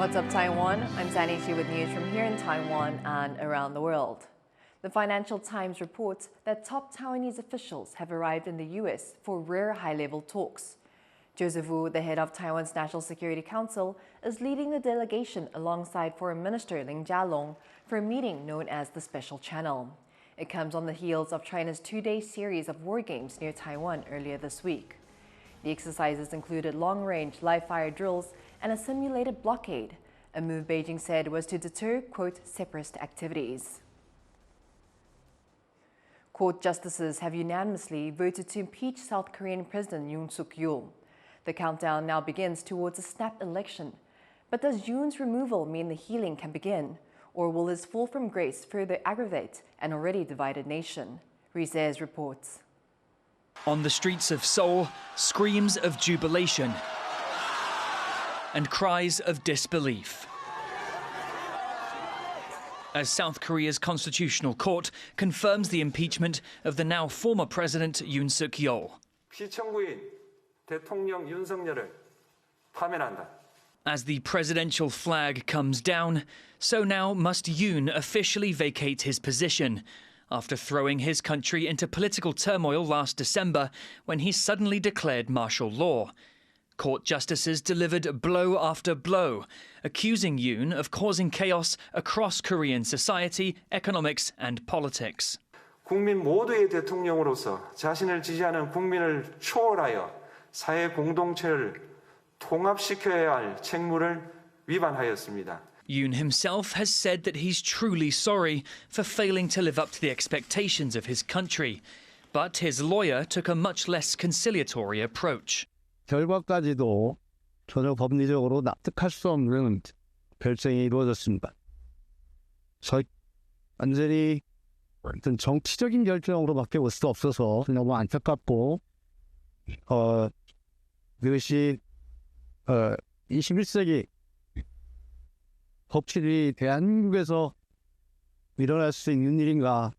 What's up, Taiwan? I'm Zanny Xu with news from here in Taiwan and around the world. The Financial Times reports that top Taiwanese officials have arrived in the U.S. for rare high-level talks. Joseph Wu, the head of Taiwan's National Security Council, is leading the delegation alongside Foreign Minister Ling Jialong for a meeting known as the Special Channel. It comes on the heels of China's two-day series of war games near Taiwan earlier this week. The exercises included long-range live-fire drills and a simulated blockade, a move Beijing said was to deter, quote, separatist activities. Court justices have unanimously voted to impeach South Korean President Yoon. The countdown now begins towards a snap election. But does Yoon's removal mean the healing can begin? Or will his fall from grace further aggravate an already divided nation? Rizes reports. On the streets of Seoul, screams of jubilation and cries of disbelief as South Korea's constitutional court confirms the impeachment of the now former president Yoon Yeol. 피청구인 대통령 윤석열을 파면한다. As the presidential flag comes down, so now must Yoon officially vacate his position after throwing his country into political turmoil last December when he suddenly declared martial law. Court justices delivered blow after blow, accusing Yoon of causing chaos across Korean society, economics and politics. 국민 모두의 대통령으로서 자신을 지지하는 국민을 초월하여 사회 공동체를 통합시켜야 할 책무를 위반하였습니다. Yoon himself has said that he's truly sorry for failing to live up to the expectations of his country. But his lawyer took a much less conciliatory approach. 결과까지도 전혀 법리적으로 납득할 수 없는 결정이 이루어졌습니다. 완전히 어떤 정치적인 결정으로밖에 볼 수 없어서 너무 안타깝고 이것이 21세기 법치들이 대한민국에서 일어날 수 있는 일인가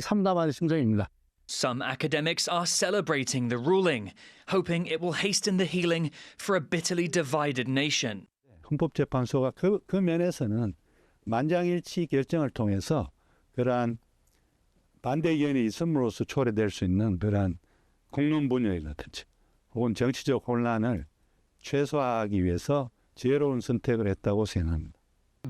참담한 심정입니다. Some academics are celebrating the ruling, hoping it will hasten the healing for a bitterly divided nation. 헌법재판소가 그 면에서는 만장일치 결정을 통해서 그러한 반대 의견이 있음으로써 초래될 수 있는 그러한 공론 분열이라든지 혹은 정치적 혼란을 최소화하기 위해서 지혜로운 선택을 했다고 생각합니다.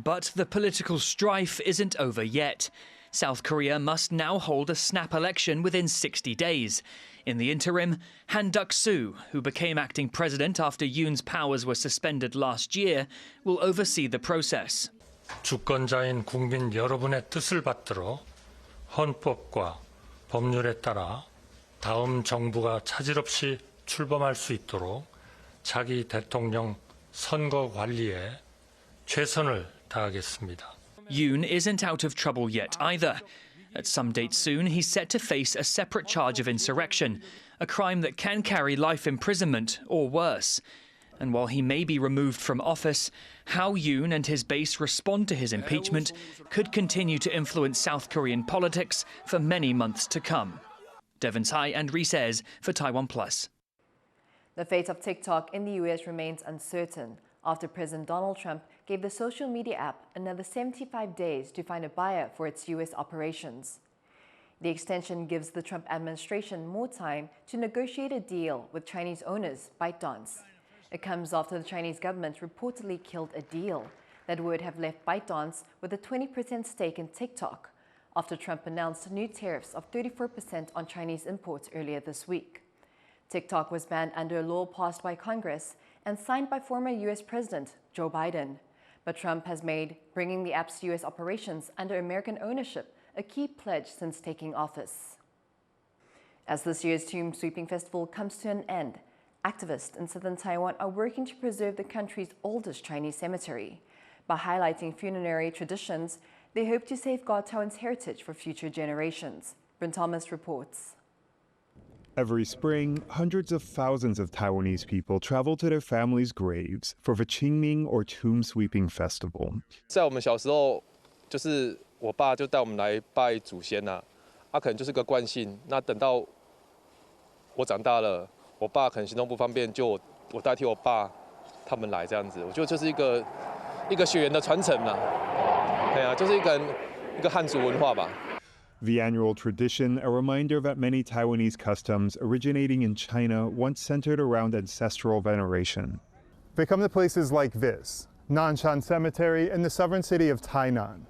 But the political strife isn't over yet. South Korea must now hold a snap election within 60 days. In the interim, Han Duck-soo, who became acting president after Yoon's powers were suspended last year, will oversee the process. 주권자인 국민 여러분의 뜻을 받들어 헌법과 법률에 따라 다음 정부가 차질 없이 출범할 수 있도록 자기 대통령 선거 관리에 최선을 다하겠습니다. Yoon isn't out of trouble yet either. At some date soon, he's set to face a separate charge of insurrection, a crime that can carry life imprisonment or worse. And while he may be removed from office, how Yoon and his base respond to his impeachment could continue to influence South Korean politics for many months to come. Devon Tsai and Rizes for TaiwanPlus. The fate of TikTok in the U.S. remains uncertain after President Donald Trump gave the social media app another 75 days to find a buyer for its U.S. operations. The extension gives the Trump administration more time to negotiate a deal with Chinese owners ByteDance. It comes after the Chinese government reportedly killed a deal that would have left ByteDance with a 20% stake in TikTok after Trump announced new tariffs of 34% on Chinese imports earlier this week. TikTok was banned under a law passed by Congress and signed by former U.S. President Joe Biden. But Trump has made bringing the app's U.S. operations under American ownership a key pledge since taking office. As this year's Tomb Sweeping Festival comes to an end, activists in southern Taiwan are working to preserve the country's oldest Chinese cemetery. By highlighting funerary traditions, they hope to safeguard Taiwan's heritage for future generations. Bryn Thomas reports. Every spring, hundreds of thousands of Taiwanese people travel to their families' graves for the Qingming or Tomb Sweeping Festival. 在我们小时候，就是我爸就带我们来拜祖先呐，可能就是个惯性。那等到我长大了，我爸可能行动不方便，就我代替我爸他们来这样子。我觉得这是一个一个血缘的传承啦，哎呀，就是一个汉族文化吧。The annual tradition, a reminder that many Taiwanese customs originating in China once centered around ancestral veneration. They come to places like this, Nanshan Cemetery in the southern city of Tainan.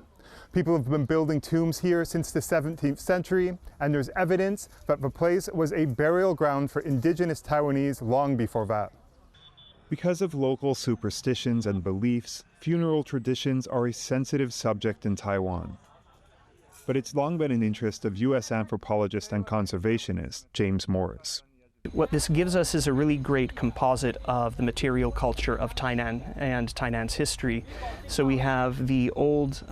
People have been building tombs here since the 17th century, and there's evidence that the place was a burial ground for indigenous Taiwanese long before that. Because of local superstitions and beliefs, funeral traditions are a sensitive subject in Taiwan. But it's long been an interest of U.S. anthropologist and conservationist James Morris. What this gives us is a really great composite of the material culture of Tainan and Tainan's history. So we have the old,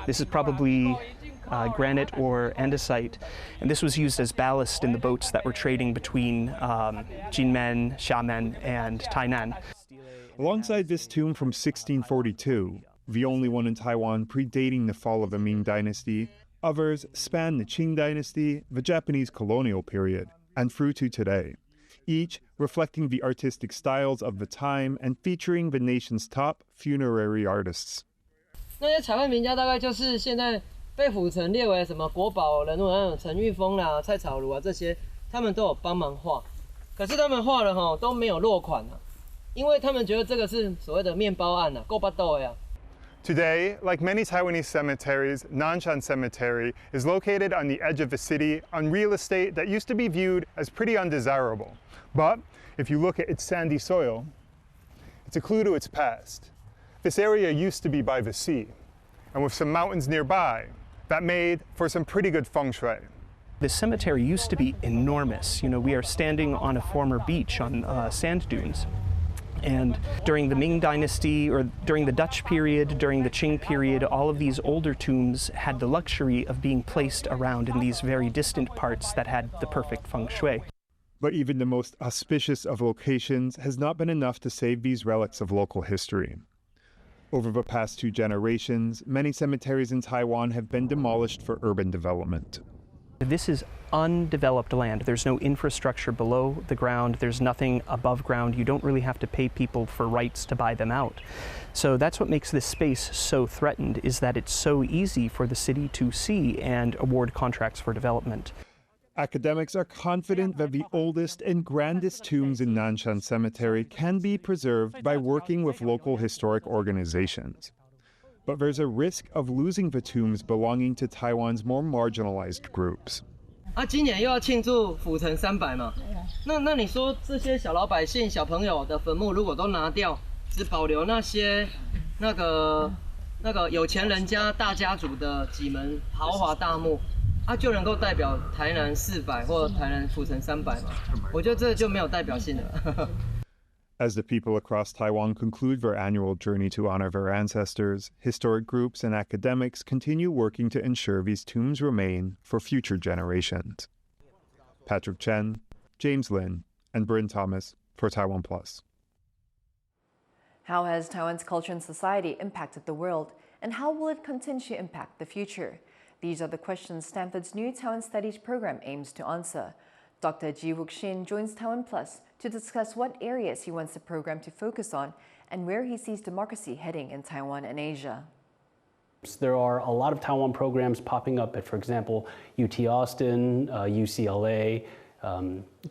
this is probably granite or andesite, and this was used as ballast in the boats that were trading between Jinmen, Xiamen, and Tainan. Alongside this tomb from 1642, the only one in Taiwan predating the fall of the Ming Dynasty, others span the Qing Dynasty, the Japanese colonial period, and through to today, each reflecting the artistic styles of the time and featuring the nation's top funerary artists. 那些彩绘名家大概就是现在被府城列为什么国宝人物，像陈玉峰啦、蔡草如啊这些，他们都有帮忙画。可是他们画的都没有落款啊，因为他们觉得这个是所谓的面包案啊，够巴豆呀。 Today, like many Taiwanese cemeteries, Nanshan Cemetery is located on the edge of the city on real estate that used to be viewed as pretty undesirable. But if you look at its sandy soil, it's a clue to its past. This area used to be by the sea, and with some mountains nearby, that made for some pretty good feng shui. This cemetery used to be enormous. You know, we are standing on a former beach on sand dunes. And during the Ming Dynasty, or during the Dutch period, during the Qing period, all of these older tombs had the luxury of being placed around in these very distant parts that had the perfect feng shui. But even the most auspicious of locations has not been enough to save these relics of local history. Over the past 2 generations, many cemeteries in Taiwan have been demolished for urban development. This is undeveloped land. There's no infrastructure below the ground. There's nothing above ground. You don't really have to pay people for rights to buy them out. So that's what makes this space so threatened, is that it's so easy for the city to see and award contracts for development. Academics are confident that the oldest and grandest tombs in Nanshan Cemetery can be preserved by working with local historic organizations. But there's a risk of losing the tombs belonging to Taiwan's more marginalized groups. 今年又要庆祝府城300嘛，那你说这些小老百姓、小朋友的坟墓如果都拿掉，只保留那些那个有钱人家大家族的几门豪华大墓，就能够代表台南400或台南府城300嘛？我觉得这就没有代表性了。As the people across Taiwan conclude their annual journey to honor their ancestors, historic groups and academics continue working to ensure these tombs remain for future generations. Patrick Chen, James Lin, and Bryn Thomas for TaiwanPlus. How has Taiwan's culture and society impacted the world, and how will it continue to impact the future? These are the questions Stanford's new Taiwan Studies program aims to answer. Dr. Ji-wook Shin joins TaiwanPlus to discuss what areas he wants the program to focus on and where he sees democracy heading in Taiwan and Asia. There are a lot of Taiwan programs popping up at, for example, UT Austin, UCLA,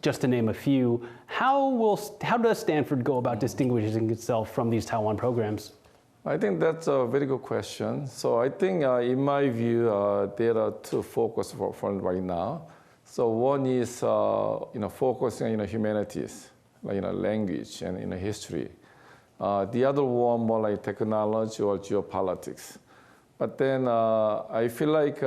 just to name a few. How does Stanford go about distinguishing itself from these Taiwan programs? I think that's a very good question. So I think, in my view, there are 2 focus for right now. So one is, focusing on humanities, like language and history. The other one more like technology or geopolitics. But then I feel like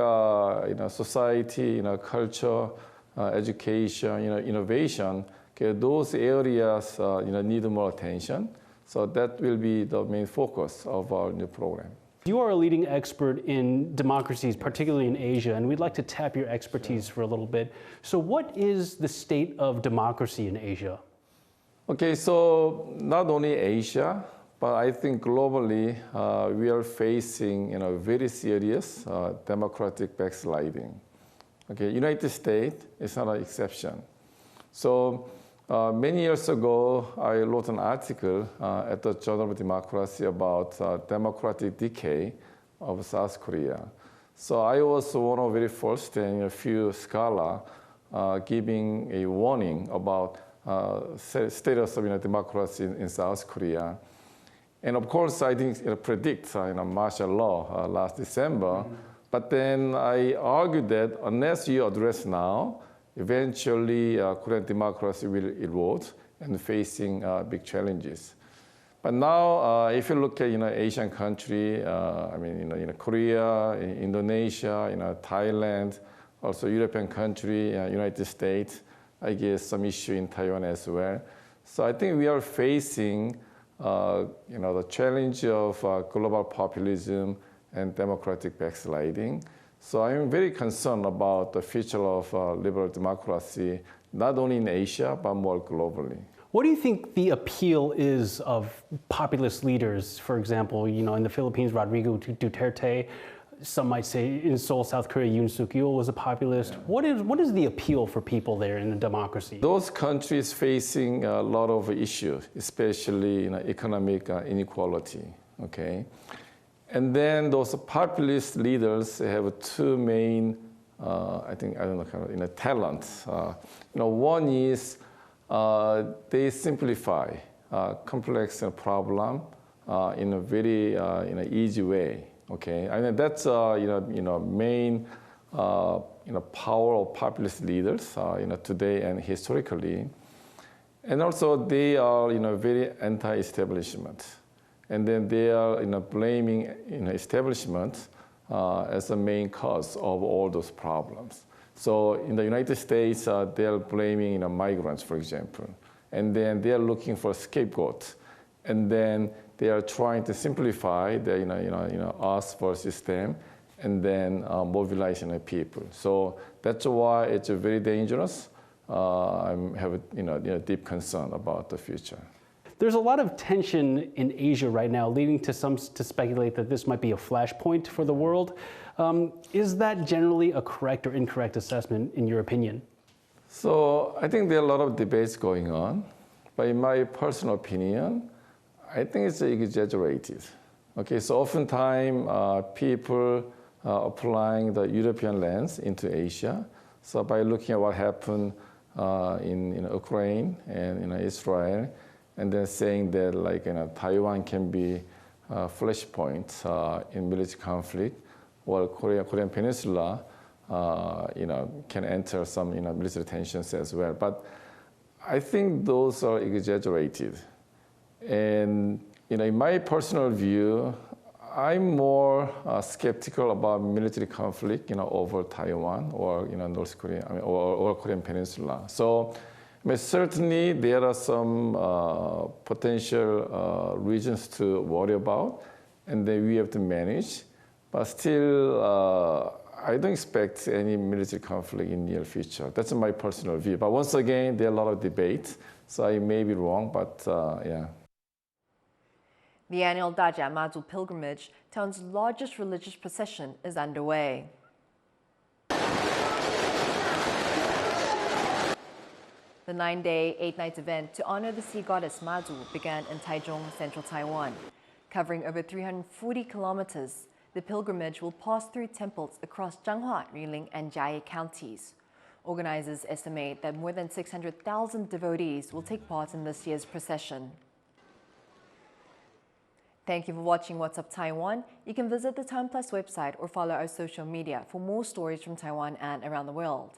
society, culture, education, innovation, those areas need more attention. So that will be the main focus of our new program. You are a leading expert in democracies, particularly in Asia, and we'd like to tap your expertise for a little bit. So what is the state of democracy in Asia? Okay, so not only Asia, but I think globally we are facing very serious democratic backsliding. Okay, United States is not an exception. So Many years ago, I wrote an article at the Journal of Democracy about democratic decay of South Korea. So I was one of the very first and a few scholars giving a warning about status of democracy in South Korea. And of course, I didn't predict martial law last December. But then I argued that unless you address now, eventually Korean democracy will erode and facing big challenges. But now, if you look at Asian country, Korea, Indonesia, Thailand, also European country, United States, I guess some issue in Taiwan as well. So I think we are facing the challenge of global populism and democratic backsliding. So I'm very concerned about the future of liberal democracy, not only in Asia, but more globally. What do you think the appeal is of populist leaders? For example, in the Philippines, Rodrigo Duterte. Some might say in Seoul, South Korea, Yoon Yeol was a populist. Yeah. What is the appeal for people there in a democracy? Those countries facing a lot of issues, especially economic inequality. Okay, and then those populist leaders have two main, talents. One is they simplify complex problem in a very easy way. Okay, I mean that's main power of populist leaders today and historically, and also they are very anti-establishment, and then they are blaming establishment as the main cause of all those problems. So in the United States, they are blaming migrants, for example, and then they are looking for scapegoats, and then they are trying to simplify the us versus them, and then mobilizing the people. So that's why it's very dangerous. I have a deep concern about the future. There's a lot of tension in Asia right now, leading to some to speculate that this might be a flashpoint for the world. Is that generally a correct or incorrect assessment, in your opinion? So I think there are a lot of debates going on, but in my personal opinion, I think it's exaggerated. Okay, so oftentimes people are applying the European lens into Asia. So by looking at what happened in Ukraine and Israel, and then saying that Taiwan can be a flashpoint in military conflict, while Korean Peninsula can enter some military tensions as well. But I think those are exaggerated. And in my personal view, I'm more skeptical about military conflict over Taiwan or North Korea or Korean Peninsula. So certainly there are some potential reasons to worry about, and then we have to manage. But still, I don't expect any military conflict in the near future. That's my personal view. But once again, there are a lot of debates, so I may be wrong, but yeah. The annual Daja Mazu pilgrimage, Taiwan's largest religious procession, is underway. The 9-day, 8-night event to honor the sea goddess Mazu began in Taichung, central Taiwan. Covering over 340 kilometers, the pilgrimage will pass through temples across Changhua, Yunlin, and Jiayi counties. Organizers estimate that more than 600,000 devotees will take part in this year's procession. Thank you for watching What's Up Taiwan. You can visit the TaiwanPlus website or follow our social media for more stories from Taiwan and around the world.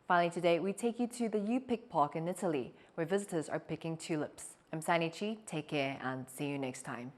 Finally today, we take you to the Upheld Park in Italy, where visitors are picking tulips. I'm Sani Chi, take care and see you next time.